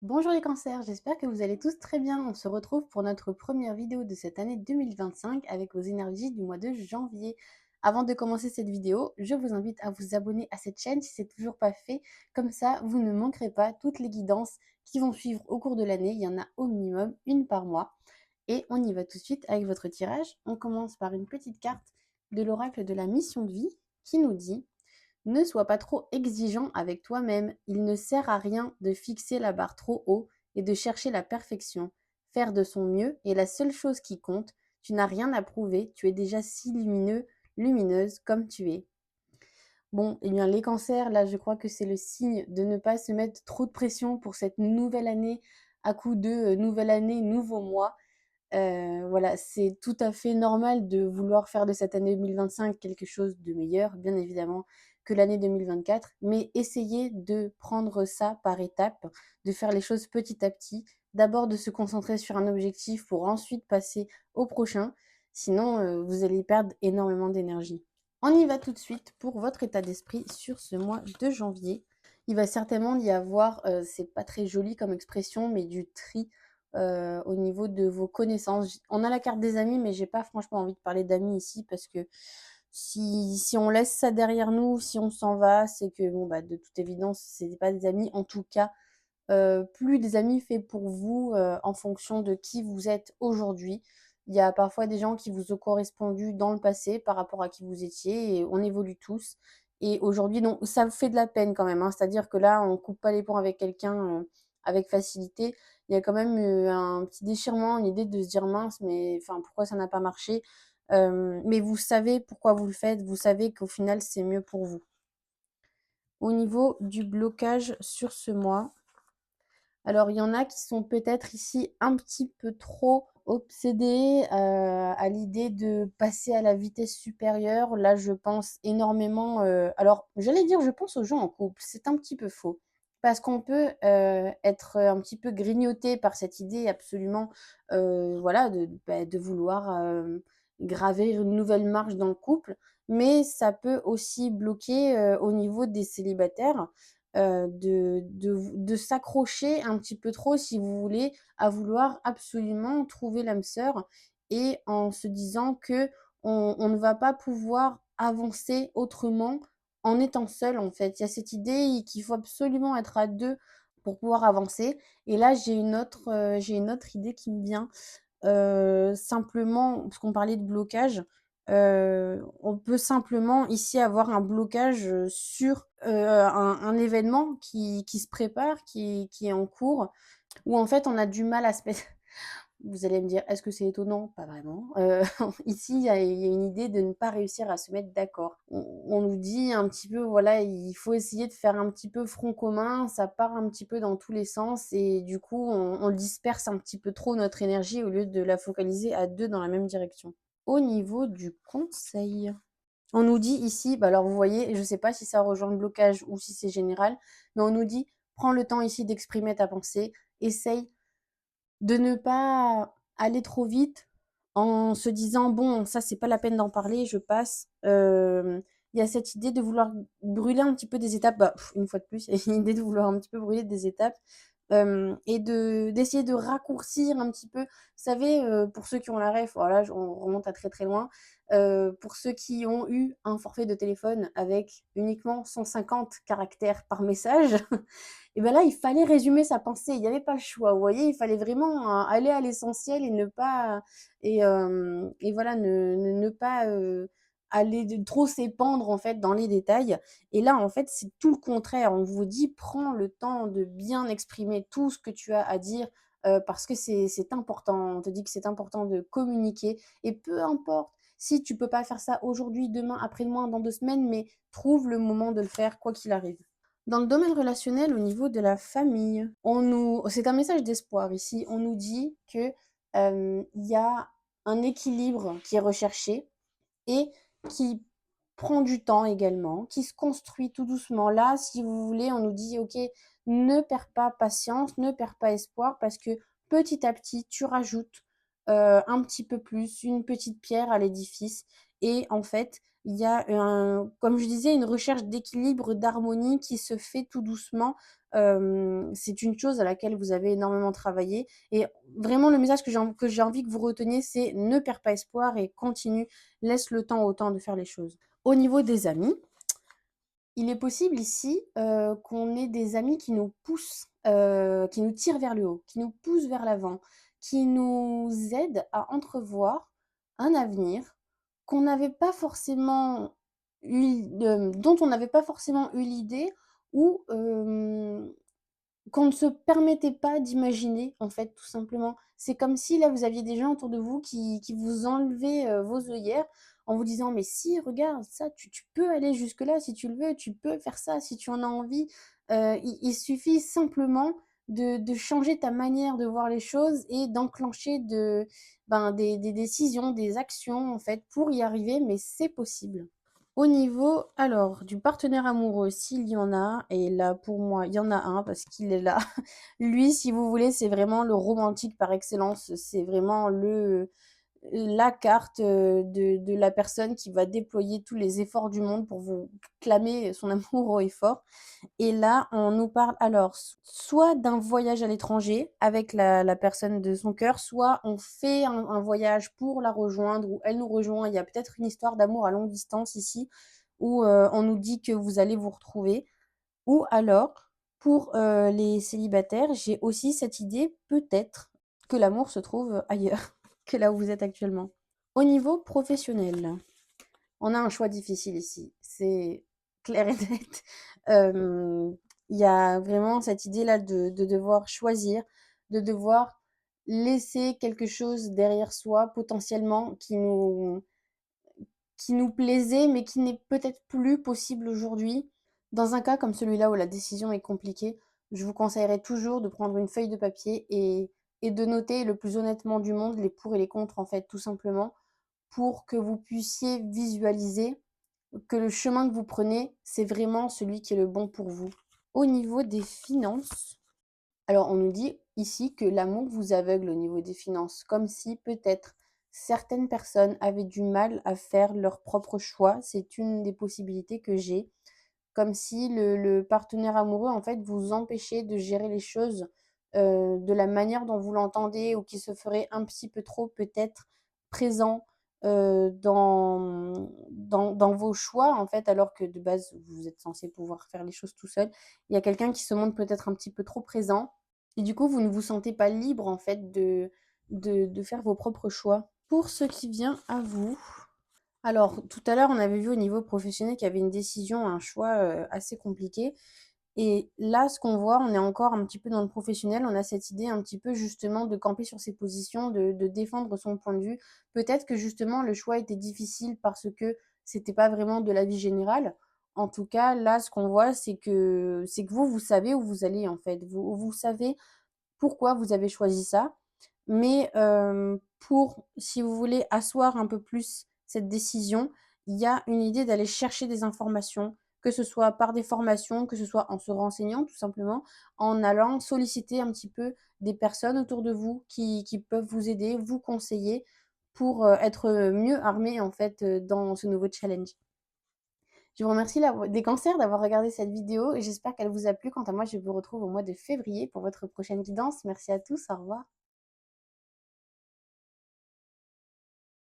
Bonjour les cancers, j'espère que vous allez tous très bien. On se retrouve pour notre première vidéo de cette année 2025 avec vos énergies du mois de janvier. Avant de commencer cette vidéo, je vous invite à vous abonner à cette chaîne si c'est toujours pas fait. Comme ça, vous ne manquerez pas toutes les guidances qui vont suivre au cours de l'année. Il y en a au minimum une par mois. Et on y va tout de suite avec votre tirage. On commence par une petite carte de l'oracle de la mission de vie qui nous dit: ne sois pas trop exigeant avec toi-même. Il ne sert à rien de fixer la barre trop haut et de chercher la perfection. Faire de son mieux est la seule chose qui compte. Tu n'as rien à prouver, tu es déjà si lumineux, lumineuse comme tu es. Bon, eh bien les cancers, là je crois que c'est le signe de ne pas se mettre trop de pression pour cette nouvelle année à coup de nouvelle année, nouveau mois. Voilà, c'est tout à fait normal de vouloir faire de cette année 2025 quelque chose de meilleur, bien évidemment, que l'année 2024, mais essayez de prendre ça par étapes, de faire les choses petit à petit. D'abord de se concentrer sur un objectif pour ensuite passer au prochain, sinon vous allez perdre énormément d'énergie. On y va tout de suite pour votre état d'esprit sur ce mois de janvier. Il va certainement y avoir, c'est pas très joli comme expression, mais du tri au niveau de vos connaissances. On a la carte des amis, mais j'ai pas franchement envie de parler d'amis ici parce que si on laisse ça derrière nous, si on s'en va, c'est que bon bah de toute évidence, c'est pas des amis. En tout cas, plus des amis faits pour vous en fonction de qui vous êtes aujourd'hui. Il y a parfois des gens qui vous ont correspondu dans le passé par rapport à qui vous étiez et on évolue tous. Et aujourd'hui, donc ça fait de la peine quand même, hein. C'est-à-dire que là, on coupe pas les ponts avec quelqu'un avec facilité. Il y a quand même un petit déchirement, une idée de se dire mince, mais enfin pourquoi ça n'a pas marché. Mais vous savez pourquoi vous le faites, vous savez qu'au final c'est mieux pour vous. Au niveau du blocage sur ce mois, alors, il y en a qui sont peut-être ici un petit peu trop obsédés à l'idée de passer à la vitesse supérieure. Là, je pense énormément. Alors, j'allais dire, je pense aux gens en couple. C'est un petit peu faux. Parce qu'on peut être un petit peu grignoté par cette idée absolument, voilà, de vouloir graver une nouvelle marche dans le couple. Mais ça peut aussi bloquer au niveau des célibataires de s'accrocher un petit peu trop, si vous voulez, à vouloir absolument trouver l'âme sœur et en se disant que on ne va pas pouvoir avancer autrement en étant seul, en fait. Il y a cette idée qu'il faut absolument être à 2 pour pouvoir avancer et là, j'ai une autre idée qui me vient. Simplement, parce qu'on parlait de blocage, on peut simplement ici avoir un blocage, sur, un événement qui se prépare, qui est en cours, où en fait on a du mal à se mettre. Vous allez me dire: «Est-ce que c'est étonnant?» Pas vraiment. Ici, il y a une idée de ne pas réussir à se mettre d'accord. On nous dit un petit peu, voilà, il faut essayer de faire un petit peu front commun, ça part un petit peu dans tous les sens et du coup, on disperse un petit peu trop notre énergie au lieu de la focaliser à 2 dans la même direction. Au niveau du conseil, on nous dit ici, bah, alors vous voyez, je ne sais pas si ça rejoint le blocage ou si c'est général, mais on nous dit: «Prends le temps ici d'exprimer ta pensée, essaye de ne pas aller trop vite en se disant: «Bon, ça, c'est pas la peine d'en parler, je passe». Il y a cette idée de vouloir brûler un petit peu des étapes, bah, une fois de plus, il y a une idée de vouloir un petit peu brûler des étapes, et d'essayer de raccourcir un petit peu. Vous savez, pour ceux qui ont la ref, voilà, on remonte à très, très loin. Pour ceux qui ont eu un forfait de téléphone avec uniquement 150 caractères par message, et ben là, il fallait résumer sa pensée, il y avait pas le choix, vous voyez? Il fallait vraiment, aller à l'essentiel et ne pas et voilà, ne pas, aller de trop s'épandre, en fait, dans les détails et là, en fait, c'est tout le contraire. On vous dit: «Prends le temps de bien exprimer tout ce que tu as à dire, parce que c'est important». On te dit que c'est important de communiquer et peu importe si tu peux pas faire ça aujourd'hui, demain, après-demain, dans 2 semaines, mais trouve le moment de le faire quoi qu'il arrive. Dans le domaine relationnel, au niveau de la famille, c'est un message d'espoir ici. On nous dit que, il y a un équilibre qui est recherché et qui prend du temps également, qui se construit tout doucement. Là, si vous voulez, on nous dit: «OK, ne perds pas patience, ne perds pas espoir parce que petit à petit, tu rajoutes, un petit peu plus, une petite pierre à l'édifice et en fait, Il y a comme je disais, une recherche d'équilibre, d'harmonie qui se fait tout doucement. C'est une chose à laquelle vous avez énormément travaillé et vraiment le message que j'ai envie que vous reteniez, c'est: ne perds pas espoir et continue, laisse le temps au temps de faire les choses. Au niveau des amis, il est possible ici, qu'on ait des amis qui nous poussent, qui nous tirent vers le haut, qui nous poussent vers l'avant, qui nous aident à entrevoir un avenir qu'on n'avait pas forcément dont on n'avait pas forcément eu l'idée ou, qu'on ne se permettait pas d'imaginer, en fait, tout simplement. C'est comme si, là, vous aviez des gens autour de vous qui vous enlevaient, vos œillères en vous disant: «Mais si, regarde ça, tu peux aller jusque-là si tu le veux, tu peux faire ça si tu en as envie». Il suffit simplement de changer ta manière de voir les choses et d'enclencher des décisions, des actions, en fait, pour y arriver, mais c'est possible. Au niveau alors du partenaire amoureux, s'il y en a et là pour moi, il y en a un parce qu'il est là. Lui, si vous voulez, c'est vraiment le romantique par excellence. C'est vraiment la carte, de la personne qui va déployer tous les efforts du monde pour vous clamer son amour haut et fort. Et là, on nous parle alors soit d'un voyage à l'étranger avec la personne de son cœur, soit on fait un voyage pour la rejoindre ou elle nous rejoint. Il y a peut-être une histoire d'amour à longue distance ici où, on nous dit que vous allez vous retrouver. Ou alors, pour, les célibataires, j'ai aussi cette idée peut-être que l'amour se trouve ailleurs que là où vous êtes actuellement. Au niveau professionnel, on a un choix difficile ici, c'est clair et net. Hem, il y a vraiment cette idée-là de devoir choisir, de devoir laisser quelque chose derrière soi potentiellement qui nous plaisait, mais qui n'est peut-être plus possible aujourd'hui. Dans un cas comme celui-là où la décision est compliquée, je vous conseillerais toujours de prendre une feuille de papier et de noter le plus honnêtement du monde les pour et les contre, en fait, tout simplement, pour que vous puissiez visualiser que le chemin que vous prenez, c'est vraiment celui qui est le bon pour vous. Au niveau des finances, alors on nous dit ici que l'amour vous aveugle au niveau des finances, comme si peut-être certaines personnes avaient du mal à faire leurs propres choix. C'est une des possibilités que j'ai. Comme si le partenaire amoureux, en fait, vous empêchait de gérer les choses, de la manière dont vous l'entendez ou qui se ferait un petit peu trop peut-être présent, dans vos choix, en fait, alors que de base, vous êtes censé pouvoir faire les choses tout seul. Il y a quelqu'un qui se montre peut-être un petit peu trop présent et du coup, vous ne vous sentez pas libre, en fait, de faire vos propres choix. Pour ce qui vient à vous, alors, tout à l'heure, on avait vu au niveau professionnel qu'il y avait une décision, un choix, assez compliqué et là, ce qu'on voit, on est encore un petit peu dans le professionnel. On a cette idée un petit peu justement de camper sur ses positions, de défendre son point de vue. Peut-être que justement le choix était difficile parce que c'était pas vraiment de l'avis général. En tout cas, là, ce qu'on voit, c'est que vous, vous savez où vous allez, en fait. Vous savez pourquoi vous avez choisi ça. Mais pour, si vous voulez asseoir un peu plus cette décision, il y a une idée d'aller chercher des informations, que ce soit par des formations, que ce soit en se renseignant tout simplement, en allant solliciter un petit peu des personnes autour de vous qui peuvent vous aider, vous conseiller pour, être, mieux armé en fait, dans ce nouveau challenge. Je vous remercie des cancers d'avoir regardé cette vidéo et j'espère qu'elle vous a plu. Quant à moi, je vous retrouve au mois de février pour votre prochaine guidance. Merci à tous, au revoir.